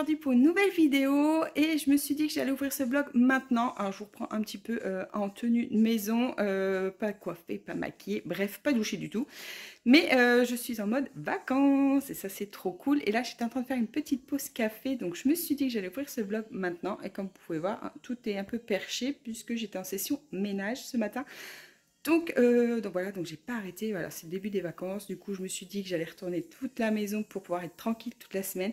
aujourd'hui pour une nouvelle vidéo et je me suis dit que j'allais ouvrir ce vlog maintenant. Alors je vous reprends un petit peu en tenue de maison, pas coiffée, pas maquillée, bref, pas douchée du tout. Mais je suis en mode vacances et ça c'est trop cool. Et là j'étais en train de faire une petite pause café, donc je me suis dit que j'allais ouvrir ce vlog maintenant. Et comme vous pouvez voir, hein, tout est un peu perché puisque j'étais en session ménage ce matin. Donc voilà, donc j'ai pas arrêté, voilà, c'est le début des vacances, du coup je me suis dit que j'allais retourner toute la maison pour pouvoir être tranquille toute la semaine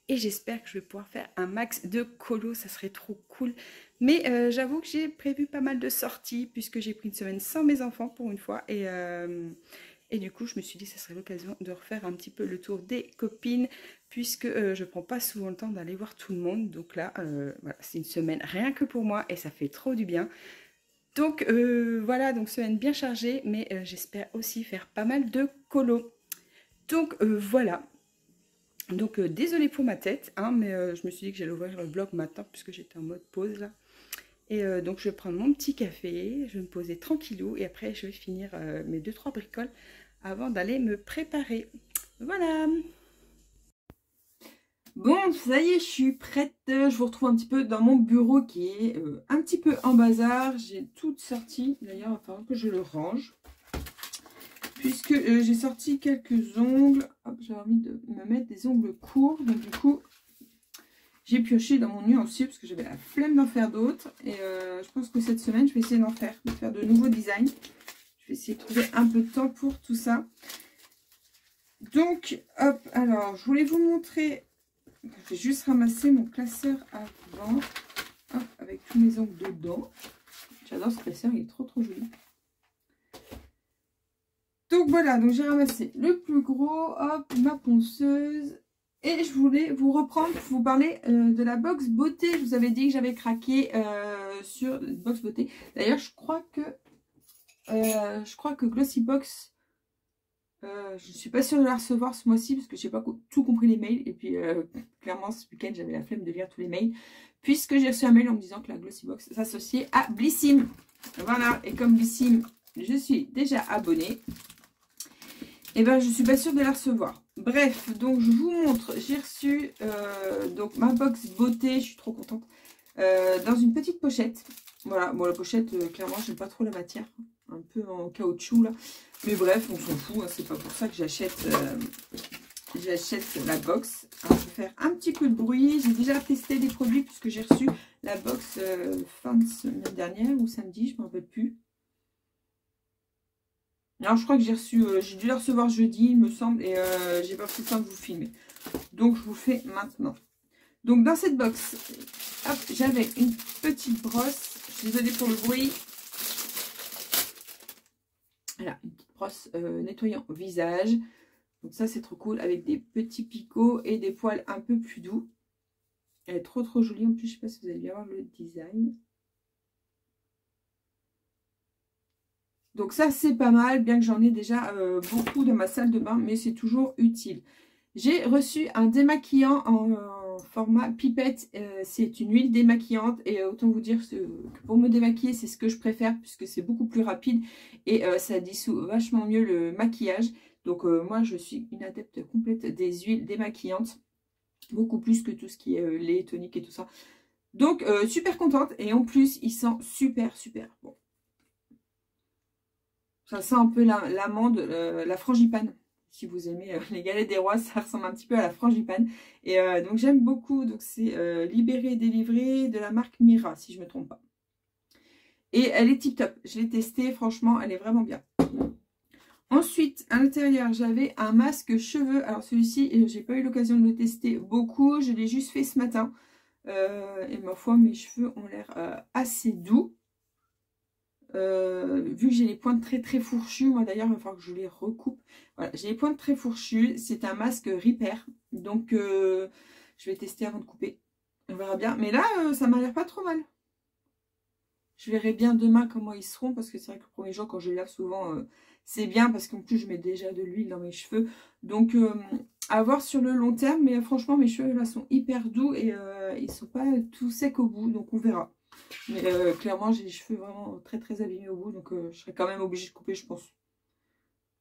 et j'espère que je vais pouvoir faire un max de colo, ça serait trop cool. Mais j'avoue que j'ai prévu pas mal de sorties puisque j'ai pris une semaine sans mes enfants pour une fois et du coup je me suis dit que ça serait l'occasion de refaire un petit peu le tour des copines puisque je prends pas souvent le temps d'aller voir tout le monde, donc là voilà, c'est une semaine rien que pour moi et ça fait trop du bien. Donc voilà, donc semaine bien chargée, mais j'espère aussi faire pas mal de colo. Donc voilà. Donc désolée pour ma tête, hein, mais je me suis dit que j'allais ouvrir le vlog maintenant puisque j'étais en mode pause là. Et donc je vais prendre mon petit café, je vais me poser tranquillou et après je vais finir mes 2-3 bricoles avant d'aller me préparer. Voilà. Bon, ça y est, je suis prête. Je vous retrouve un petit peu dans mon bureau qui est un petit peu en bazar. J'ai tout sorti. D'ailleurs, il va falloir que je le range. Puisque j'ai sorti quelques ongles. Hop, j'avais envie de me mettre des ongles courts. Donc du coup, j'ai pioché dans mon nuancier parce que j'avais la flemme d'en faire d'autres. Et je pense que cette semaine, je vais essayer de faire de nouveaux designs. Je vais essayer de trouver un peu de temps pour tout ça. Donc, hop, alors, je voulais vous montrer... Je vais juste ramasser mon classeur avant, hop, avec tous mes ongles dedans. J'adore ce classeur, il est trop joli. Donc voilà, donc j'ai ramassé le plus gros, hop, ma ponceuse. Et je voulais vous reprendre pour vous parler de la box beauté. Je vous avais dit que j'avais craqué sur une box beauté. D'ailleurs, je crois que Glossybox... je ne suis pas sûre de la recevoir ce mois-ci parce que je n'ai pas tout compris les mails. Et puis, clairement, ce week-end, j'avais la flemme de lire tous les mails. Puisque j'ai reçu un mail en me disant que la Glossybox s'associait à Blissim. Voilà, et comme Blissim, je suis déjà abonnée. Et ben, je ne suis pas sûre de la recevoir. Bref, donc je vous montre. J'ai reçu donc ma box beauté. Je suis trop contente. Dans une petite pochette. Voilà, bon, la pochette, clairement, j'aime pas trop la matière. Un peu en caoutchouc là, mais bref, on s'en fout, hein, c'est pas pour ça que j'achète la box. Alors, je vais faire un petit peu de bruit. J'ai déjà testé des produits puisque j'ai reçu la box fin de semaine dernière ou samedi, je me rappelle plus. Alors je crois que j'ai dû la recevoir jeudi, il me semble, et j'ai pas pris le temps de vous filmer. Donc je vous fais maintenant. Donc dans cette box, hop, j'avais une petite brosse. Je suis désolée pour le bruit. Voilà, une petite brosse nettoyant visage. Donc ça, c'est trop cool. Avec des petits picots et des poils un peu plus doux. Elle est trop jolie. En plus, je ne sais pas si vous allez bien voir le design. Donc ça, c'est pas mal. Bien que j'en ai déjà beaucoup dans ma salle de bain. Mais c'est toujours utile. J'ai reçu un démaquillant en format pipette. C'est une huile démaquillante. Et autant vous dire que pour me démaquiller, c'est ce que je préfère. Puisque c'est beaucoup plus rapide. Et ça dissout vachement mieux le maquillage. Donc moi, je suis une adepte complète des huiles démaquillantes. Beaucoup plus que tout ce qui est lait, tonique et tout ça. Donc super contente. Et en plus, il sent super bon. Ça sent un peu l'amande, la frangipane. Si vous aimez les galettes des rois, ça ressemble un petit peu à la frangipane. Et donc j'aime beaucoup. Donc c'est Libéré et délivré de la marque Mira, si je ne me trompe pas. Et elle est tip top. Je l'ai testée, franchement, elle est vraiment bien. Ensuite, à l'intérieur, j'avais un masque cheveux. Alors celui-ci, j'ai pas eu l'occasion de le tester beaucoup. Je l'ai juste fait ce matin. Et ma foi, mes cheveux ont l'air assez doux. Vu que j'ai les pointes très fourchues, moi d'ailleurs il va falloir que je les recoupe. Voilà, j'ai les pointes très fourchues, c'est un masque Repair, donc je vais tester avant de couper, on verra bien. Mais là ça m'a l'air pas trop mal. Je verrai bien demain comment ils seront, parce que c'est vrai que le premier jour quand je les lave souvent c'est bien, parce qu'en plus je mets déjà de l'huile dans mes cheveux, donc à voir sur le long terme. Mais franchement mes cheveux là sont hyper doux et ils sont pas tout secs au bout, donc on verra. Mais clairement, j'ai les cheveux vraiment très abîmés au bout. Donc, je serais quand même obligée de couper, je pense.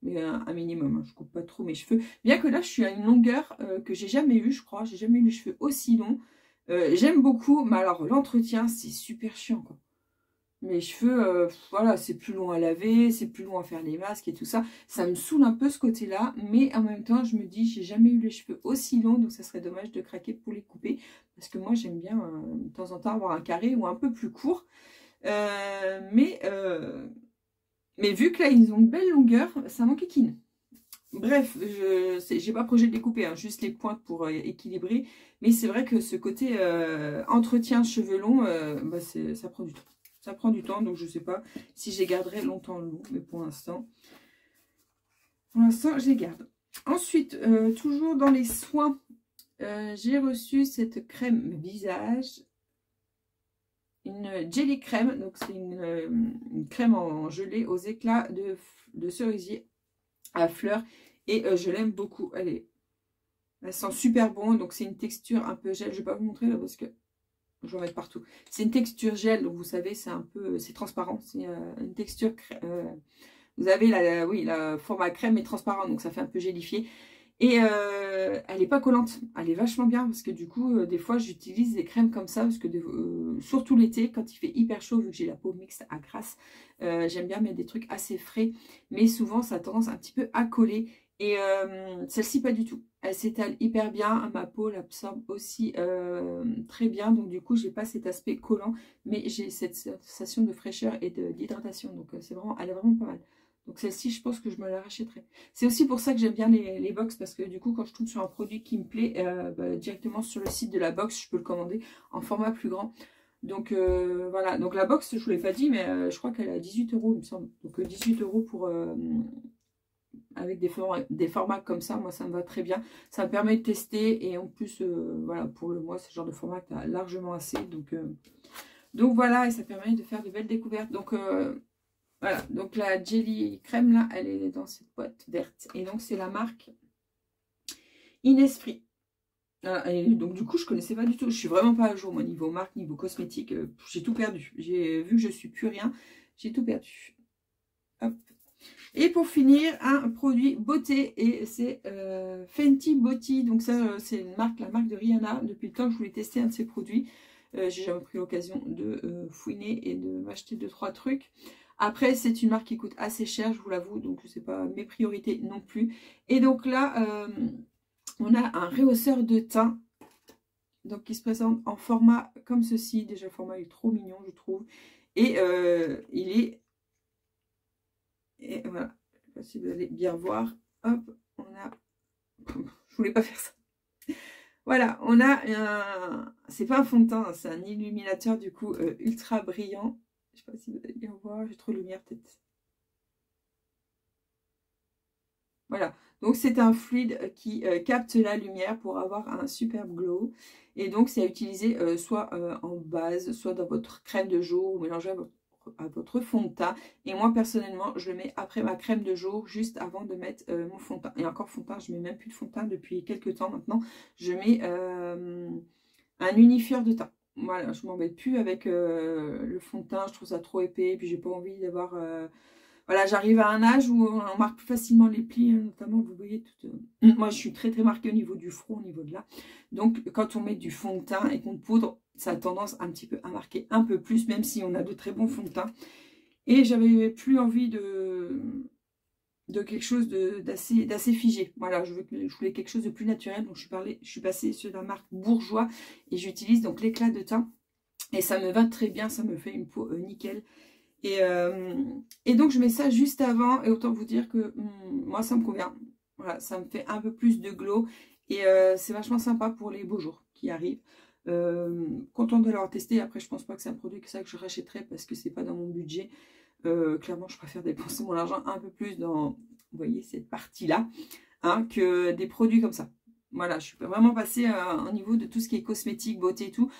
mais un minimum, hein. Je coupe pas trop mes cheveux. Bien que là, je suis à une longueur que j'ai jamais eue, je crois. J'ai jamais eu les cheveux aussi longs. J'aime beaucoup, mais alors l'entretien, c'est super chiant, quoi. Mes cheveux, voilà, c'est plus long à laver, c'est plus long à faire les masques et tout ça. Ça me saoule un peu ce côté-là, mais en même temps, je me dis, j'ai jamais eu les cheveux aussi longs, donc ça serait dommage de craquer pour les couper. Parce que moi, j'aime bien de temps en temps avoir un carré ou un peu plus court. Mais vu que là, ils ont une belle longueur, ça m'enquiquine. Bref, j'ai pas projet de les couper, hein, juste les pointes pour équilibrer. Mais c'est vrai que ce côté entretien cheveux longs, bah ça prend du temps. Ça prend du temps, donc je sais pas si je les garderai longtemps longs. Mais pour l'instant, je les garde. Ensuite, toujours dans les soins, j'ai reçu cette crème visage. Une jelly crème, donc c'est une crème en gelée aux éclats de cerisier à fleurs. Et je l'aime beaucoup. Elle sent super bon. Donc c'est une texture un peu gel. Je vais pas vous montrer là parce que je vais en mettre partout. C'est une texture gel. Donc vous savez, c'est un peu, c'est transparent. C'est une texture. Vous avez la format crème est transparent. Donc ça fait un peu gélifié. Et elle n'est pas collante. Elle est vachement bien parce que du coup, des fois, j'utilise des crèmes comme ça parce que surtout l'été, quand il fait hyper chaud, vu que j'ai la peau mixte à grasse, j'aime bien mettre des trucs assez frais. Mais souvent, ça a tendance un petit peu à coller. Et celle-ci, pas du tout. Elle s'étale hyper bien. Ma peau l'absorbe aussi très bien. Donc du coup, j'ai pas cet aspect collant. Mais j'ai cette sensation de fraîcheur et d'hydratation. Donc elle est vraiment pas mal. Donc celle-ci, je pense que je me la rachèterai. C'est aussi pour ça que j'aime bien les box, parce que du coup, quand je tombe sur un produit qui me plaît, directement sur le site de la box, je peux le commander en format plus grand. Donc voilà, donc la box, je ne vous l'ai pas dit, mais je crois qu'elle est à 18 €, il me semble. Donc 18 € pour, avec des formats comme ça, moi ça me va très bien. Ça me permet de tester, et en plus, voilà, pour le mois, c'est le genre de format que tu as largement assez. Donc voilà, et ça permet de faire de belles découvertes. Donc voilà, donc la jelly crème là, elle est dans cette boîte verte. Et donc c'est la marque Innisfree. Voilà, et donc du coup je connaissais pas du tout. Je suis vraiment pas à jour, moi, niveau marque, niveau cosmétique. J'ai tout perdu. J'ai vu que je suis plus rien. J'ai tout perdu. Hop. Et pour finir, un produit beauté. Et c'est Fenty Beauty. Donc ça, c'est la marque de Rihanna. Depuis le temps que je voulais tester un de ses produits. J'ai jamais pris l'occasion de fouiner et de m'acheter 2-3 trucs. Après, c'est une marque qui coûte assez cher, je vous l'avoue, donc ce n'est pas mes priorités non plus. Et donc là, on a un rehausseur de teint, donc qui se présente en format comme ceci. Déjà, le format est trop mignon, je trouve. Et il est... Et voilà, je ne sais pas si vous allez bien voir. Hop, on a... Je voulais pas faire ça. Voilà, on a un... C'est pas un fond de teint, c'est un illuminateur du coup ultra brillant. Je sais pas si vous allez bien voir, j'ai trop de lumière peut-être. Voilà, donc c'est un fluide qui capte la lumière pour avoir un superbe glow. Et donc c'est à utiliser soit en base, soit dans votre crème de jour ou mélangé à votre fond de teint. Et moi personnellement, je le mets après ma crème de jour, juste avant de mettre mon fond de teint. Et encore fond de teint, je mets même plus de fond de teint depuis quelques temps maintenant. Je mets un unifieur de teint. Voilà, je m'embête plus avec le fond de teint, je trouve ça trop épais, et puis j'ai pas envie d'avoir... Voilà, j'arrive à un âge où on marque plus facilement les plis, notamment, vous voyez, moi je suis très très marquée au niveau du front, au niveau de là. Donc quand on met du fond de teint et qu'on poudre, ça a tendance un petit peu à marquer un peu plus, même si on a de très bons fonds de teint. Et j'avais plus envie de quelque chose d'assez figé. Voilà, je voulais quelque chose de plus naturel. Donc je suis passée sur la marque Bourjois et j'utilise donc l'éclat de teint. Et ça me va très bien, ça me fait une peau nickel. Et donc je mets ça juste avant. Et autant vous dire que moi ça me convient. Voilà, ça me fait un peu plus de glow. Et c'est vachement sympa pour les beaux jours qui arrivent. Contente de l'avoir testé. Après je pense pas que c'est un produit que je rachèterai parce que c'est pas dans mon budget. Clairement, je préfère dépenser mon argent un peu plus dans, vous voyez, cette partie-là, hein, que des produits comme ça. Voilà, je suis vraiment passée au niveau de tout ce qui est cosmétique, beauté et tout,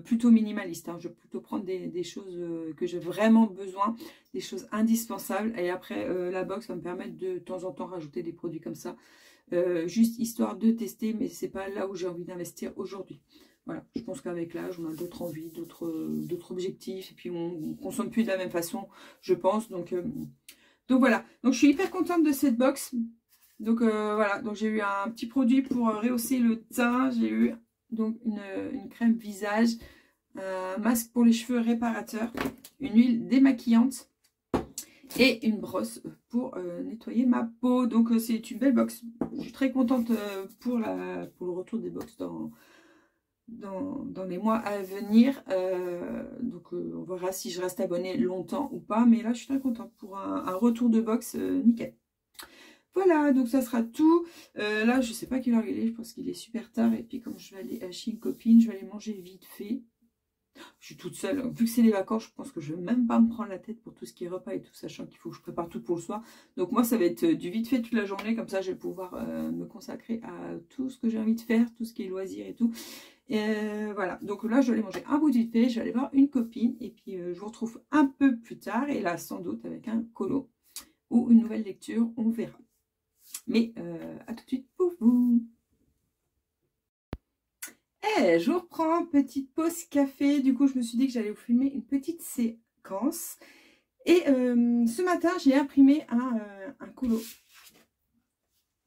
plutôt minimaliste. Hein. Je vais plutôt prendre des choses que j'ai vraiment besoin, des choses indispensables. Et après, la box va me permettre de temps en temps rajouter des produits comme ça, juste histoire de tester, mais c'est pas là où j'ai envie d'investir aujourd'hui. Voilà, je pense qu'avec l'âge, on a d'autres envies, d'autres objectifs, et puis on ne consomme plus de la même façon, je pense. Donc Donc voilà, donc je suis hyper contente de cette box. Donc voilà, donc j'ai eu un petit produit pour rehausser le teint. J'ai eu donc une crème visage, un masque pour les cheveux réparateur, une huile démaquillante et une brosse pour nettoyer ma peau. Donc c'est une belle box. Je suis très contente pour le retour des box dans les mois à venir. Donc on verra si je reste abonnée longtemps ou pas. Mais là je suis très contente pour un retour de box nickel. Voilà, donc ça sera tout. Là je sais pas quelle heure il est, je pense qu'il est super tard. Et puis comme je vais aller chez une copine, je vais aller manger vite fait. Je suis toute seule, vu que c'est les vacances, je pense que je ne vais même pas me prendre la tête pour tout ce qui est repas et tout, sachant qu'il faut que je prépare tout pour le soir. Donc moi, ça va être du vite fait toute la journée, comme ça je vais pouvoir me consacrer à tout ce que j'ai envie de faire, tout ce qui est loisirs et tout. Et voilà, donc là, je vais aller manger un bout de vite fait, je vais aller voir une copine, et puis je vous retrouve un peu plus tard, et là, sans doute avec un colo ou une nouvelle lecture, on verra. Mais à tout de suite pour vous. Je vous reprends, petite pause café. Du coup, je me suis dit que j'allais vous filmer une petite séquence. Et ce matin, j'ai imprimé un colo.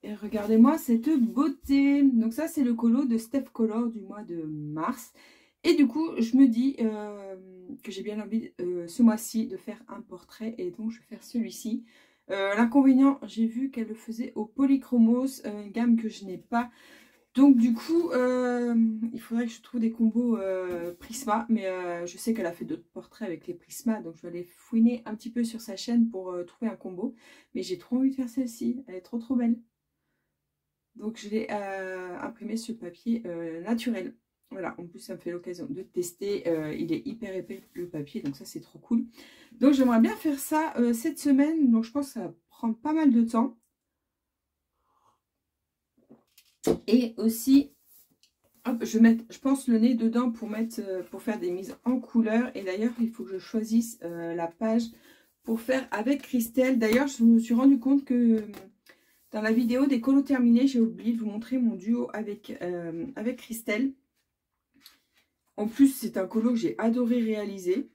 Et regardez-moi cette beauté. Donc ça, c'est le colo de Steph Color du mois de mars. Et du coup, je me dis que j'ai bien envie ce mois-ci de faire un portrait. Et donc, je vais faire celui-ci. L'inconvénient, j'ai vu qu'elle le faisait au Polychromos, une gamme que je n'ai pas. Donc du coup, il faudrait que je trouve des combos Prisma, mais je sais qu'elle a fait d'autres portraits avec les Prisma, donc je vais aller fouiner un petit peu sur sa chaîne pour trouver un combo. Mais j'ai trop envie de faire celle-ci, elle est trop belle. Donc je l'ai imprimée sur papier naturel. Voilà, en plus ça me fait l'occasion de tester, il est hyper épais le papier, donc ça c'est trop cool. Donc j'aimerais bien faire ça cette semaine, donc je pense que ça va prendre pas mal de temps. Et aussi, hop, je vais mettre, je pense, le nez dedans pour faire des mises en couleur. Et d'ailleurs, il faut que je choisisse la page pour faire avec Christelle. D'ailleurs, je me suis rendu compte que dans la vidéo des colos terminés, j'ai oublié de vous montrer mon duo avec Christelle. En plus, c'est un colo que j'ai adoré réaliser.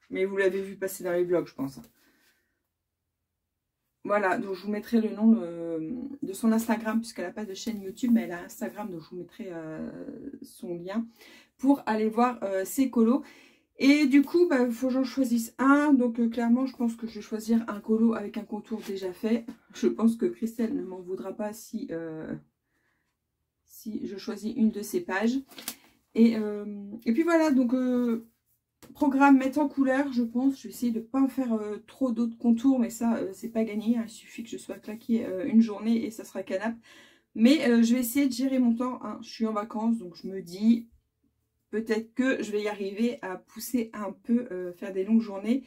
Mais vous l'avez vu passer dans les vlogs, je pense. Voilà, donc je vous mettrai le nom de son Instagram, puisqu'elle n'a pas de chaîne YouTube, mais elle a Instagram, donc je vous mettrai son lien pour aller voir ses colos. Et du coup, il faut que j'en choisisse un. Donc clairement, je pense que je vais choisir un colo avec un contour déjà fait. Je pense que Christelle ne m'en voudra pas si je choisis une de ses pages. Et puis voilà, donc... programme mettre en couleur, je pense. Je vais essayer de ne pas en faire trop d'autres contours, mais ça, c'est pas gagné. Hein. Il suffit que je sois claquée une journée et ça sera canap. Mais je vais essayer de gérer mon temps. Hein. Je suis en vacances, donc je me dis peut-être que je vais y arriver à pousser un peu, faire des longues journées.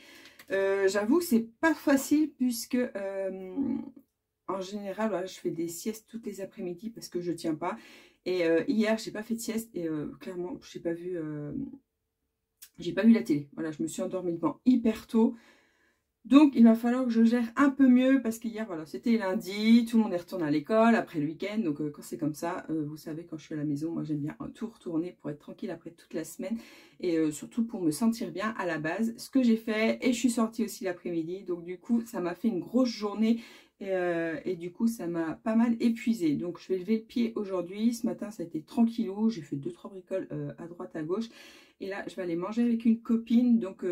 J'avoue que c'est pas facile puisque en général, voilà, je fais des siestes toutes les après-midi parce que je tiens pas. Et hier, j'ai pas fait de sieste et clairement, j'ai pas vu la télé. Voilà, je me suis endormie devant hyper tôt. Donc, il va falloir que je gère un peu mieux parce qu'hier, voilà, c'était lundi, tout le monde est retourné à l'école après le week-end. Donc, quand c'est comme ça, vous savez, quand je suis à la maison, moi, j'aime bien tout retourner pour être tranquille après toute la semaine et surtout pour me sentir bien à la base. Ce que j'ai fait et je suis sortie aussi l'après-midi. Donc, du coup, ça m'a fait une grosse journée et du coup, ça m'a pas mal épuisée. Donc, je vais lever le pied aujourd'hui. Ce matin, ça a été tranquillou. J'ai fait 2-3 bricoles à droite, à gauche. Et là, je vais aller manger avec une copine. Donc,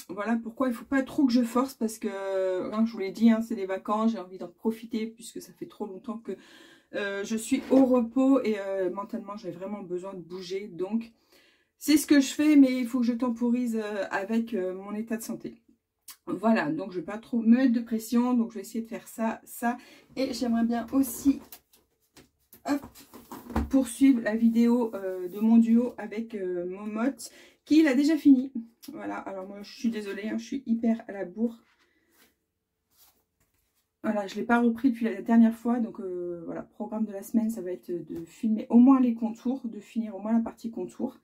voilà pourquoi il ne faut pas trop que je force. Parce que, hein, je vous l'ai dit, hein, c'est des vacances. J'ai envie d'en profiter puisque ça fait trop longtemps que je suis au repos. Et mentalement, j'ai vraiment besoin de bouger. Donc, c'est ce que je fais. Mais il faut que je temporise avec mon état de santé. Voilà, donc je ne vais pas trop me mettre de pression. Donc, je vais essayer de faire ça. Et j'aimerais bien aussi... Hop, poursuivre la vidéo de mon duo avec Momote qui l'a déjà fini. Voilà, alors moi je suis désolée, hein, je suis hyper à la bourre. Voilà, je ne l'ai pas repris depuis la dernière fois. Donc voilà, programme de la semaine, ça va être de filmer au moins les contours, de finir au moins la partie contour.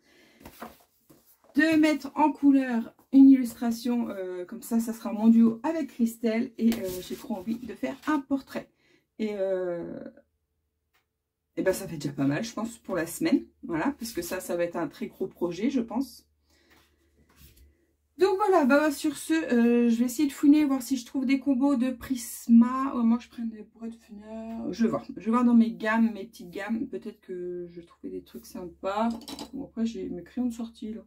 De mettre en couleur une illustration, comme ça sera mon duo avec Christelle. Et j'ai trop envie de faire un portrait. Et ben ça fait déjà pas mal, je pense, pour la semaine. Voilà, parce que ça va être un très gros projet, je pense. Donc voilà, bah sur ce, je vais essayer de fouiner, voir si je trouve des combos de Prisma. Moi je prends des Broadfunner. Je vais voir dans mes gammes, mes petites gammes. Peut-être que je vais trouver des trucs sympas. Bon, après j'ai mes crayons de sortie là.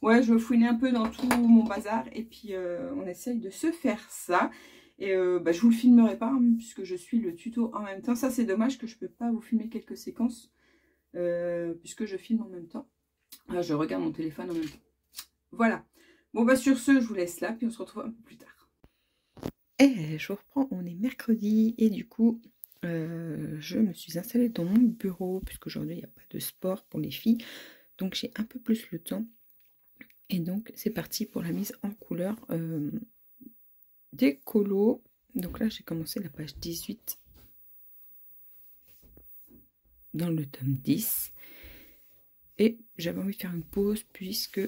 Ouais, je vais fouiner un peu dans tout mon bazar. Et puis on essaye de se faire ça. Et bah, je vous le filmerai pas, hein, puisque je suis le tuto en même temps. Ça c'est dommage que je peux pas vous filmer quelques séquences. Puisque je filme en même temps. Ah, je regarde mon téléphone en même temps. Voilà. Bon, bah sur ce, je vous laisse là, puis on se retrouve un peu plus tard. Et je vous reprends, on est mercredi, et du coup, je me suis installée dans mon bureau, puisqu'aujourd'hui, il n'y a pas de sport pour les filles, donc j'ai un peu plus le temps. Et donc, c'est parti pour la mise en couleur des colos. Donc là, j'ai commencé la page 18 dans le tome 10. Et j'avais envie de faire une pause, puisque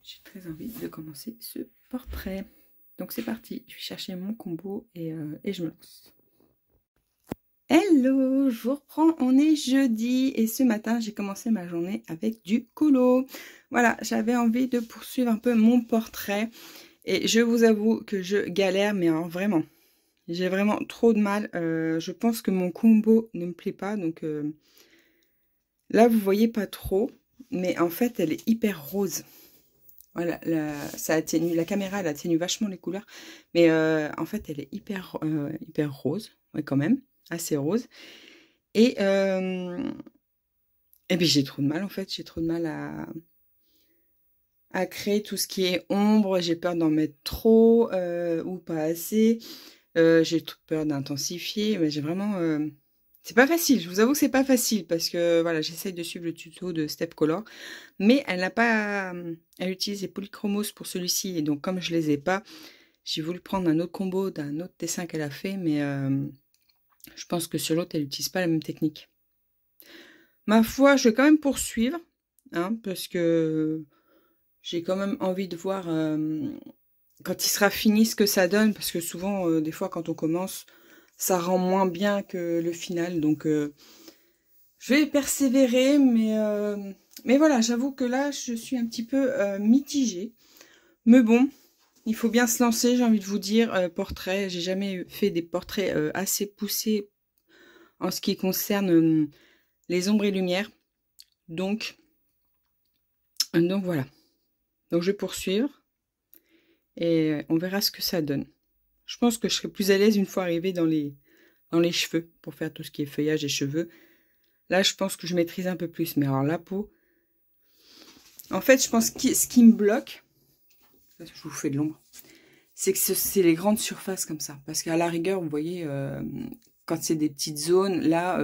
j'ai très envie de commencer ce portrait. Donc c'est parti, je vais chercher mon combo et je me lance. Hello, je vous reprends, on est jeudi et ce matin j'ai commencé ma journée avec du colo. Voilà, j'avais envie de poursuivre un peu mon portrait et je vous avoue que je galère, mais alors vraiment, j'ai vraiment trop de mal. Je pense que mon combo ne me plaît pas, donc là vous voyez pas trop, mais en fait elle est hyper rose. Voilà, ça atténue, la caméra elle atténue vachement les couleurs, mais en fait elle est hyper rose, ouais, quand même, assez rose. Et puis j'ai trop de mal en fait, j'ai trop de mal à créer tout ce qui est ombre, j'ai peur d'en mettre trop ou pas assez, j'ai peur d'intensifier, mais j'ai vraiment... c'est pas facile, je vous avoue que c'est pas facile parce que voilà, j'essaye de suivre le tuto de Step Color, mais elle n'a pas, elle utilise les polychromos pour celui-ci et donc comme je les ai pas, j'ai voulu prendre un autre combo d'un autre dessin qu'elle a fait, mais je pense que sur l'autre elle n'utilise pas la même technique. Ma foi, je vais quand même poursuivre, hein, parce que j'ai quand même envie de voir quand il sera fini ce que ça donne, parce que souvent, des fois quand on commence, ça rend moins bien que le final, donc je vais persévérer, mais voilà, j'avoue que là, je suis un petit peu mitigée. Mais bon, il faut bien se lancer, j'ai envie de vous dire. Portrait, j'ai jamais fait des portraits assez poussés en ce qui concerne les ombres et lumières. Donc voilà. Donc je vais poursuivre et on verra ce que ça donne. Je pense que je serai plus à l'aise une fois arrivée dans les cheveux pour faire tout ce qui est feuillage et cheveux. Là, je pense que je maîtrise un peu plus. Mais alors, la peau... En fait, je pense que ce qui me bloque... Je vous fais de l'ombre. C'est que c'est les grandes surfaces comme ça. Parce qu'à la rigueur, vous voyez, quand c'est des petites zones, là,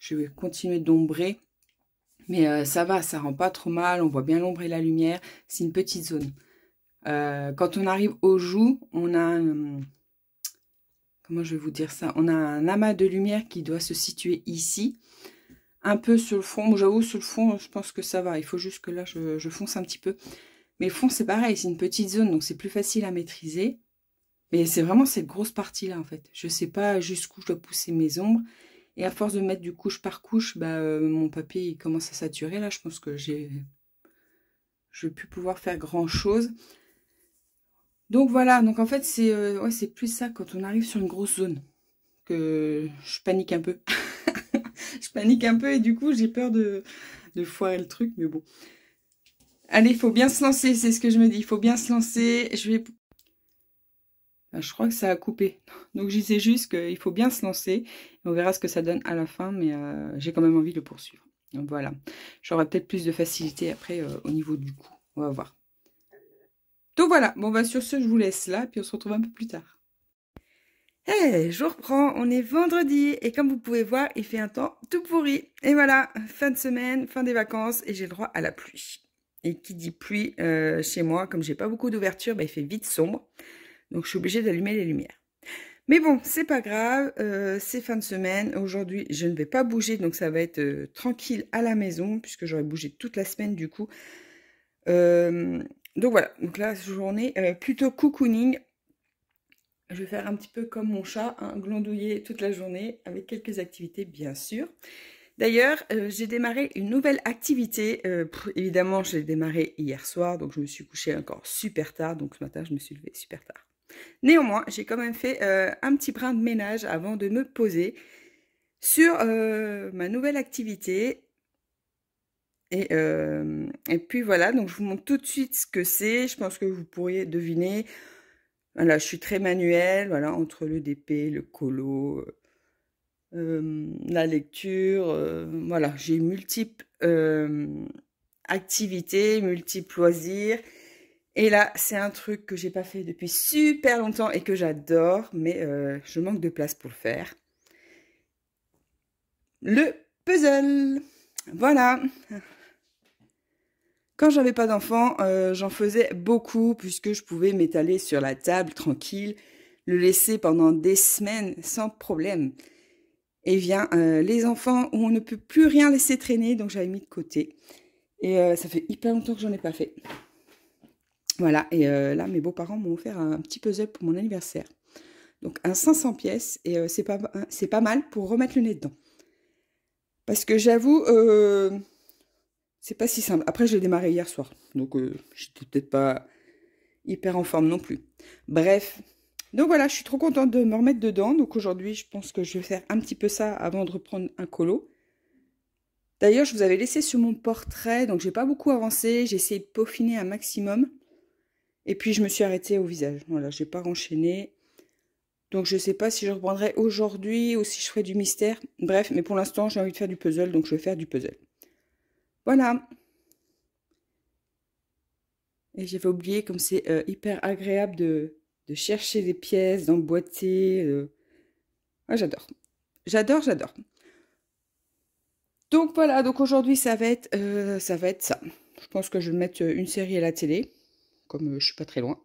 je vais continuer d'ombrer. Mais ça va, ça rend pas trop mal. On voit bien l'ombre et la lumière. C'est une petite zone. Quand on arrive aux joues, on a... comment je vais vous dire ça? On a un amas de lumière qui doit se situer ici. Un peu sur le fond. Bon, j'avoue, sur le fond, je pense que ça va. Il faut juste que là, je fonce un petit peu. Mais le fond, c'est pareil. C'est une petite zone, donc c'est plus facile à maîtriser. Mais c'est vraiment cette grosse partie-là, en fait. Je sais pas jusqu'où je dois pousser mes ombres. Et à force de mettre du couche par couche, bah, mon papier il commence à saturer. Là, je pense que je vais plus pouvoir faire grand-chose. Donc voilà. Donc en fait, c'est ouais, c'est plus ça quand on arrive sur une grosse zone que je panique un peu. Je panique un peu et du coup, j'ai peur de foirer le truc. Mais bon. Allez, il faut bien se lancer. C'est ce que je me dis. Il faut bien se lancer. Je crois que ça a coupé. Donc, je disais juste qu'il faut bien se lancer. On verra ce que ça donne à la fin. Mais j'ai quand même envie de le poursuivre. Donc, voilà. J'aurai peut-être plus de facilité après au niveau du coup. On va voir. Donc, voilà. Bon, bah, sur ce, je vous laisse là. Puis, on se retrouve un peu plus tard. Hey, je reprends, on est vendredi et comme vous pouvez voir, il fait un temps tout pourri. Et voilà, fin de semaine, fin des vacances et j'ai le droit à la pluie. Et qui dit pluie chez moi, comme j'ai pas beaucoup d'ouverture, bah, il fait vite sombre. Donc je suis obligée d'allumer les lumières. Mais bon, c'est pas grave, c'est fin de semaine. Aujourd'hui, je ne vais pas bouger, donc ça va être tranquille à la maison, puisque j'aurais bougé toute la semaine du coup. Donc voilà, donc là, journée plutôt cocooning. Je vais faire un petit peu comme mon chat, hein, glandouiller toute la journée, avec quelques activités bien sûr. D'ailleurs, j'ai démarré une nouvelle activité. Évidemment, j'ai démarré hier soir, donc je me suis couchée encore super tard. Donc ce matin, je me suis levée super tard. Néanmoins, j'ai quand même fait un petit brin de ménage avant de me poser sur ma nouvelle activité. Et puis voilà, donc je vous montre tout de suite ce que c'est. Je pense que vous pourriez deviner. Voilà, je suis très manuelle, voilà, entre le DP, le colo, la lecture, voilà, j'ai multiples activités, multiples loisirs. Et là, c'est un truc que j'ai pas fait depuis super longtemps et que j'adore, mais je manque de place pour le faire. Le puzzle. Voilà. Quand j'avais pas d'enfant, j'en faisais beaucoup puisque je pouvais m'étaler sur la table tranquille, le laisser pendant des semaines sans problème. Et vient les enfants où on ne peut plus rien laisser traîner, donc j'avais mis de côté. Et ça fait hyper longtemps que j'en ai pas fait. Voilà, et là, mes beaux-parents m'ont offert un petit puzzle pour mon anniversaire. Donc, un 500 pièces, et c'est pas mal pour remettre le nez dedans. Parce que j'avoue, c'est pas si simple. Après, je l'ai démarré hier soir, donc j'étais peut-être pas hyper en forme non plus. Bref, donc voilà, je suis trop contente de me remettre dedans. Donc aujourd'hui, je pense que je vais faire un petit peu ça avant de reprendre un colo. D'ailleurs, je vous avais laissé sur mon portrait, donc j'ai pas beaucoup avancé. J'ai essayé de peaufiner un maximum. Et puis, je me suis arrêtée au visage. Voilà, j'ai pas renchaîné. Donc, je sais pas si je reprendrai aujourd'hui ou si je ferai du mystère. Bref, mais pour l'instant, j'ai envie de faire du puzzle, donc je vais faire du puzzle. Voilà. Et j'avais oublié comme c'est hyper agréable de chercher des pièces, d'emboîter. Ah, j'adore. J'adore, j'adore. Donc voilà, donc aujourd'hui ça va être ça. Je pense que je vais mettre une série à la télé, comme je suis pas très loin,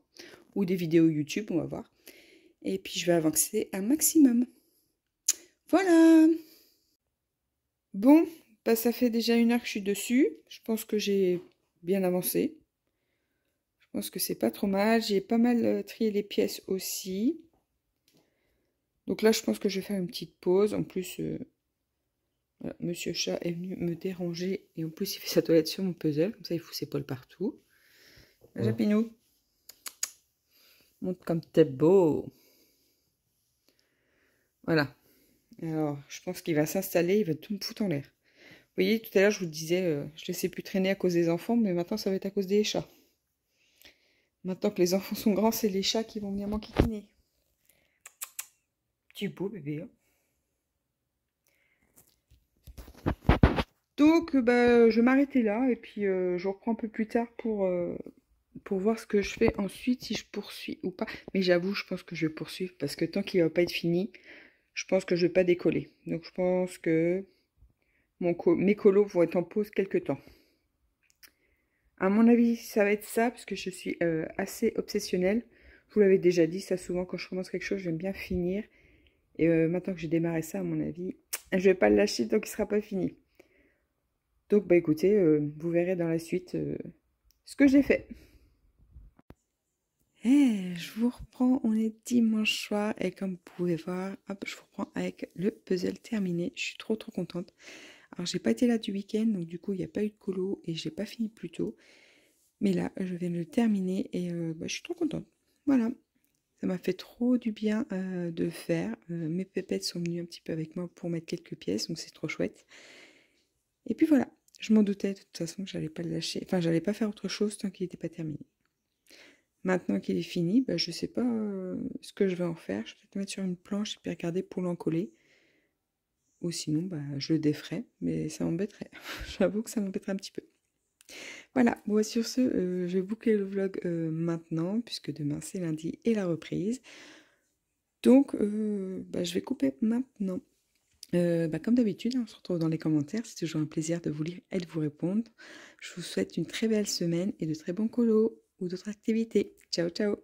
ou des vidéos YouTube, on va voir. Et puis je vais avancer un maximum. Voilà. Bon, bah ça fait déjà 1 heure que je suis dessus. Je pense que j'ai bien avancé. Je pense que c'est pas trop mal. J'ai pas mal trié les pièces aussi. Donc là, je pense que je vais faire une petite pause. En plus, voilà, Monsieur Chat est venu me déranger. Et en plus, il fait sa toilette sur mon puzzle. Comme ça, il fout ses poils partout. Japinou. Montre comme t'es beau. Voilà. Alors, je pense qu'il va s'installer. Il va tout me foutre en l'air. Vous voyez, tout à l'heure, je vous disais, je ne laissais plus traîner à cause des enfants. Mais maintenant, ça va être à cause des chats. Maintenant que les enfants sont grands, c'est les chats qui vont venir m'enquiquiner. Tu es beau, bébé. Hein. Donc, bah, je vais m'arrêter là. Et puis, je reprends un peu plus tard pour voir ce que je fais ensuite, si je poursuis ou pas. Mais j'avoue, je pense que je vais poursuivre. Parce que tant qu'il ne va pas être fini, je pense que je ne vais pas décoller. Donc, je pense que mes colos vont être en pause quelques temps. À mon avis, ça va être ça, parce que je suis assez obsessionnelle. Je vous l'avais déjà dit, ça souvent, quand je commence quelque chose, j'aime bien finir. Et maintenant que j'ai démarré ça, à mon avis, je ne vais pas le lâcher tant qu'il ne sera pas fini. Donc, bah écoutez, vous verrez dans la suite ce que j'ai fait. Et je vous reprends, on est dimanche soir, et comme vous pouvez voir, hop, je vous reprends avec le puzzle terminé. Je suis trop contente. Alors, j'ai pas été là du week-end, donc du coup, il n'y a pas eu de colo, et j'ai pas fini plus tôt. Mais là, je viens de le terminer, et bah, je suis trop contente. Voilà. Ça m'a fait trop du bien de faire. Mes pépettes sont venues un petit peu avec moi pour mettre quelques pièces, donc c'est trop chouette. Et puis voilà, je m'en doutais de toute façon que j'allais pas le lâcher. Enfin, j'allais pas faire autre chose tant qu'il n'était pas terminé. Maintenant qu'il est fini, bah, je sais pas ce que je vais en faire. Je vais peut-être le mettre sur une planche et puis regarder pour l'encoller. Ou sinon, bah, je le déferai, mais ça m'embêterait. J'avoue que ça m'embêterait un petit peu. Voilà, bon, sur ce, je vais boucler le vlog maintenant, puisque demain c'est lundi et la reprise. Donc, bah, je vais couper maintenant. Bah, comme d'habitude, on se retrouve dans les commentaires. C'est toujours un plaisir de vous lire et de vous répondre. Je vous souhaite une très belle semaine et de très bons colos ou d'autres activités. Ciao, ciao!